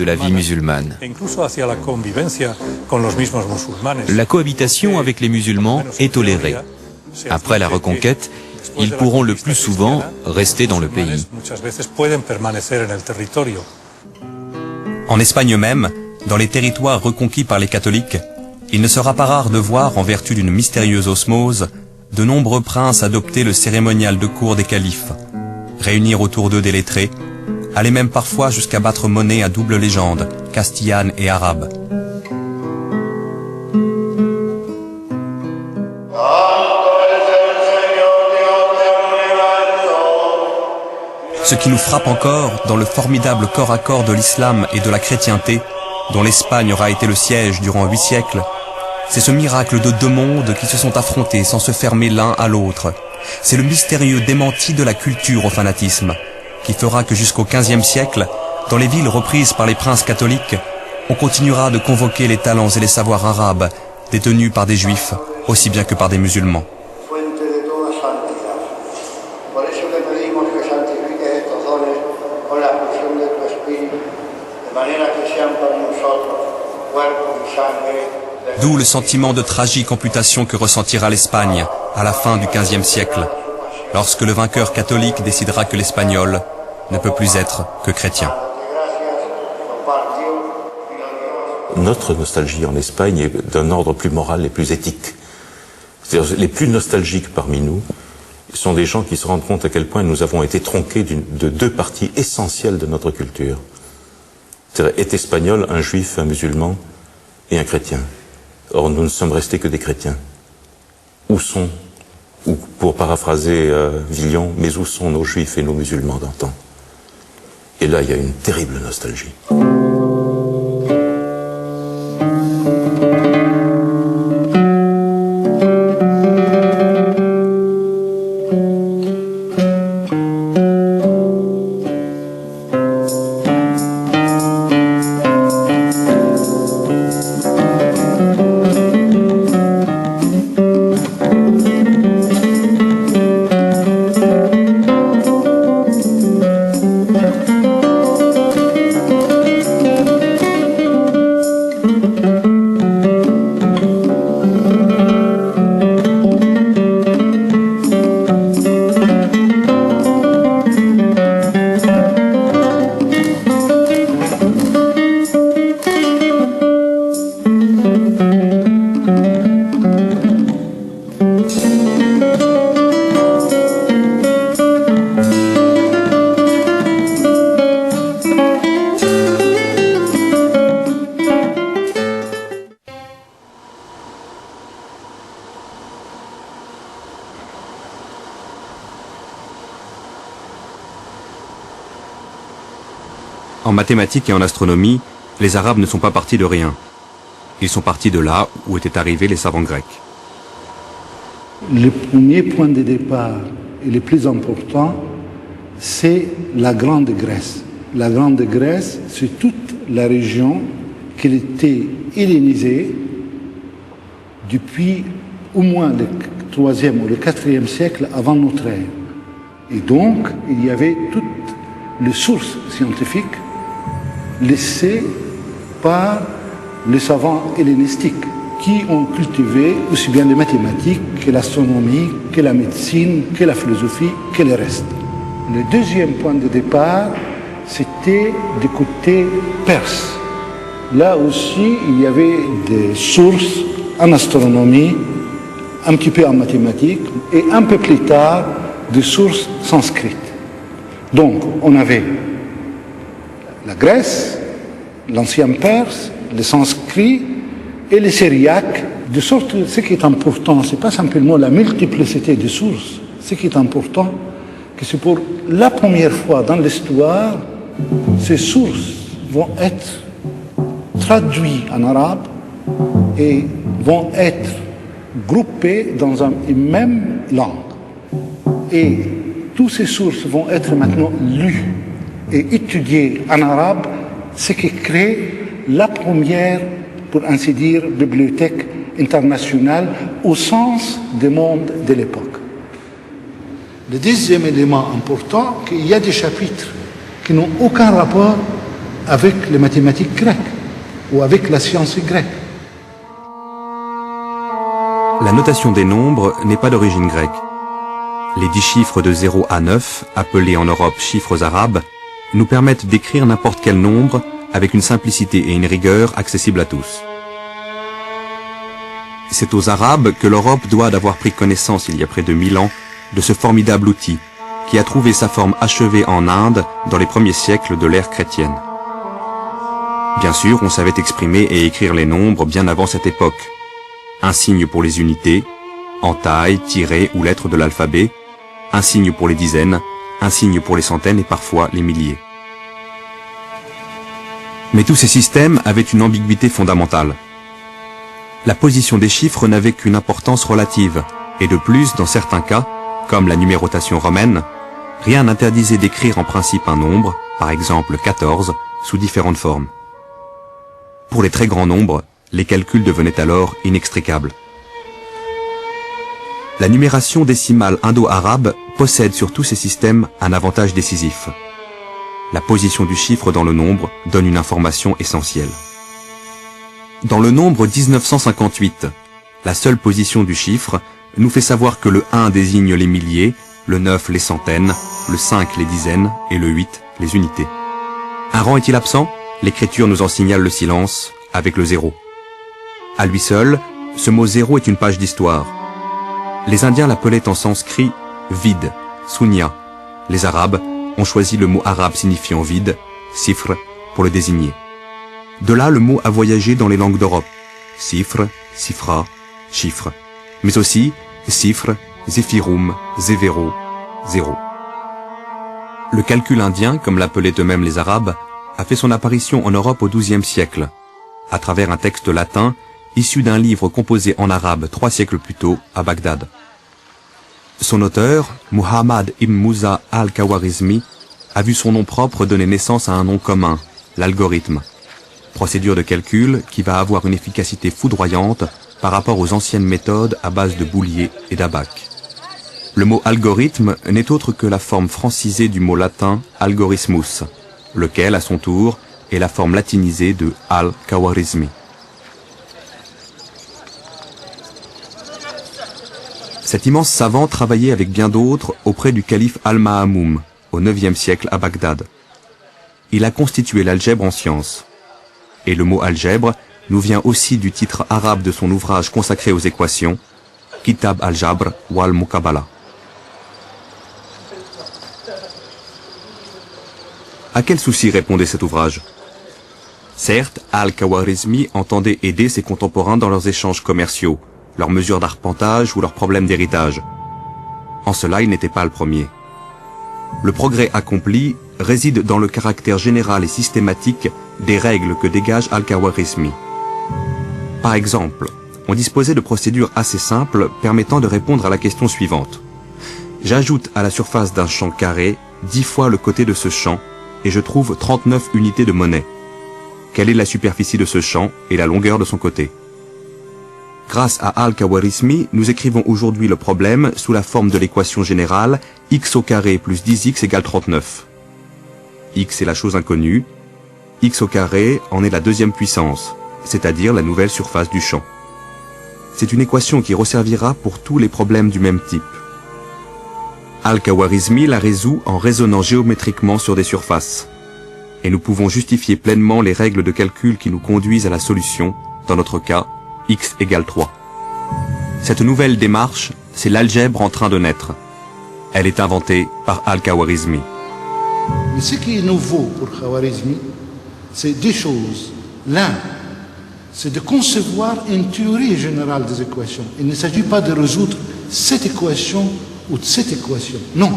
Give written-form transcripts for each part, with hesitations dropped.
de la vie musulmane. La cohabitation avec les musulmans est tolérée. Après la reconquête, ils pourront le plus souvent rester dans le pays. En Espagne même, dans les territoires reconquis par les catholiques, il ne sera pas rare de voir, en vertu d'une mystérieuse osmose, de nombreux princes adopter le cérémonial de cour des califes, réunir autour d'eux des lettrés, aller même parfois jusqu'à battre monnaie à double légende, castillane et arabe. Ce qui nous frappe encore dans le formidable corps à corps de l'islam et de la chrétienté, dont l'Espagne aura été le siège durant 8 siècles, c'est ce miracle de deux mondes qui se sont affrontés sans se fermer l'un à l'autre. C'est le mystérieux démenti de la culture au fanatisme, qui fera que jusqu'au XVe siècle, dans les villes reprises par les princes catholiques, on continuera de convoquer les talents et les savoirs arabes, détenus par des juifs, aussi bien que par des musulmans. D'où le sentiment de tragique amputation que ressentira l'Espagne à la fin du XVe siècle, lorsque le vainqueur catholique décidera que l'espagnol ne peut plus être que chrétien. Notre nostalgie en Espagne est d'un ordre plus moral et plus éthique. C'est-à-dire, les plus nostalgiques parmi nous sont des gens qui se rendent compte à quel point nous avons été tronqués de deux parties essentielles de notre culture. C'est-à-dire, est espagnol un juif, un musulman et un chrétien. Or, nous ne sommes restés que des chrétiens. Où sont, ou pour paraphraser Villon, mais où sont nos juifs et nos musulmans d'antan? Et là, il y a une terrible nostalgie. En mathématiques et en astronomie, les Arabes ne sont pas partis de rien. Ils sont partis de là où étaient arrivés les savants grecs. Le premier point de départ et le plus important, c'est la Grande Grèce. La Grande Grèce, c'est toute la région qui était hellénisée depuis au moins le 3e ou le 4e siècle avant notre ère. Et donc, il y avait toutes les sources scientifiques laissées par les savants hellénistiques qui ont cultivé aussi bien les mathématiques que l'astronomie, que la médecine, que la philosophie, que le reste. Le deuxième point de départ, c'était du côté perse. Là aussi, il y avait des sources en astronomie, un petit peu en mathématiques, et un peu plus tard, des sources sanskrites. Donc, on avait la Grèce, l'ancien Perse, le sanskrit et le syriaque, de sorte que ce qui est important, ce n'est pas simplement la multiplicité des sources, ce qui est important, que c'est pour la première fois dans l'histoire, ces sources vont être traduites en arabe et vont être groupées dans une même langue. Et toutes ces sources vont être maintenant lues et étudiées en arabe, ce qui crée la première, pour ainsi dire, bibliothèque internationale au sens du monde de l'époque. Le deuxième élément important, qu'il y a des chapitres qui n'ont aucun rapport avec les mathématiques grecques ou avec la science grecque. La notation des nombres n'est pas d'origine grecque. Les 10 chiffres de 0 à 9, appelés en Europe chiffres arabes, nous permettent d'écrire n'importe quel nombre avec une simplicité et une rigueur accessibles à tous. C'est aux Arabes que l'Europe doit d'avoir pris connaissance il y a près de 1000 ans de ce formidable outil qui a trouvé sa forme achevée en Inde dans les premiers siècles de l'ère chrétienne. Bien sûr, on savait exprimer et écrire les nombres bien avant cette époque. Un signe pour les unités, entailles, tirets ou lettres de l'alphabet, un signe pour les dizaines, un signe pour les centaines et parfois les milliers. Mais tous ces systèmes avaient une ambiguïté fondamentale. La position des chiffres n'avait qu'une importance relative, et de plus, dans certains cas, comme la numérotation romaine, rien n'interdisait d'écrire en principe un nombre, par exemple 14, sous différentes formes. Pour les très grands nombres, les calculs devenaient alors inextricables. La numération décimale indo-arabe possède sur tous ces systèmes un avantage décisif. La position du chiffre dans le nombre donne une information essentielle. Dans le nombre 1958, la seule position du chiffre nous fait savoir que le 1 désigne les milliers, le 9 les centaines, le 5 les dizaines et le 8 les unités. Un rang est-il absent? L'écriture nous en signale le silence avec le 0. À lui seul, ce mot 0 est une page d'histoire. Les Indiens l'appelaient en sanskrit vide, sunya. Les Arabes ont choisi le mot arabe signifiant vide, sifr, pour le désigner. De là, le mot a voyagé dans les langues d'Europe. Sifr, sifra, chiffre. Mais aussi sifr, zéphirum, zévéro, zéro. Le calcul indien, comme l'appelaient eux-mêmes les Arabes, a fait son apparition en Europe au XIIe siècle, à travers un texte latin issu d'un livre composé en arabe 3 siècles plus tôt à Bagdad. Son auteur, Muhammad ibn Musa al-Khawarizmi, a vu son nom propre donner naissance à un nom commun, l'algorithme. Procédure de calcul qui va avoir une efficacité foudroyante par rapport aux anciennes méthodes à base de boulier et d'abac. Le mot algorithme n'est autre que la forme francisée du mot latin algorithmus, lequel, à son tour, est la forme latinisée de al-Khawarizmi. Cet immense savant travaillait avec bien d'autres auprès du calife Al-Ma'amoum, au IXe siècle à Bagdad. Il a constitué l'algèbre en science. Et le mot algèbre nous vient aussi du titre arabe de son ouvrage consacré aux équations, Kitab al-Jabr wal-Muqabala. À quel souci répondait cet ouvrage? Certes, Al-Khawarizmi entendait aider ses contemporains dans leurs échanges commerciaux, leurs mesures d'arpentage ou leurs problèmes d'héritage. En cela, il n'était pas le premier. Le progrès accompli réside dans le caractère général et systématique des règles que dégage Al-Khawarizmi. Par exemple, on disposait de procédures assez simples permettant de répondre à la question suivante. J'ajoute à la surface d'un champ carré 10 fois le côté de ce champ et je trouve 39 unités de monnaie. Quelle est la superficie de ce champ et la longueur de son côté? Grâce à Al-Khawarizmi, nous écrivons aujourd'hui le problème sous la forme de l'équation générale x au carré plus 10x égale 39. X est la chose inconnue, x au carré en est la deuxième puissance, c'est-à-dire la nouvelle surface du champ. C'est une équation qui resservira pour tous les problèmes du même type. Al-Khawarizmi la résout en raisonnant géométriquement sur des surfaces. Et nous pouvons justifier pleinement les règles de calcul qui nous conduisent à la solution, dans notre cas, x égale 3. Cette nouvelle démarche, c'est l'algèbre en train de naître. Elle est inventée par Al-Khawarizmi. Mais ce qui est nouveau pour Khawarizmi, c'est deux choses. L'un, c'est de concevoir une théorie générale des équations. Il ne s'agit pas de résoudre cette équation ou de cette équation. Non,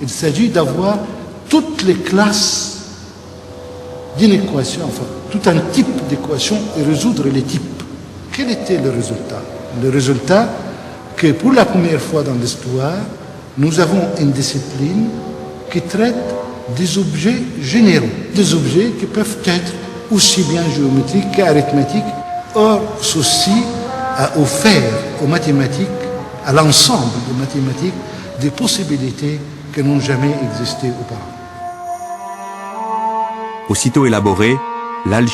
il s'agit d'avoir toutes les classes d'une équation, enfin, tout un type d'équation et résoudre les types. Quel était le résultat? Le résultat, que pour la première fois dans l'histoire, nous avons une discipline qui traite des objets généraux, des objets qui peuvent être aussi bien géométriques qu'arithmétiques. Or, ceci a offert aux mathématiques, à l'ensemble des mathématiques, des possibilités qui n'ont jamais existé auparavant. Aussitôt élaborée, l'Algérie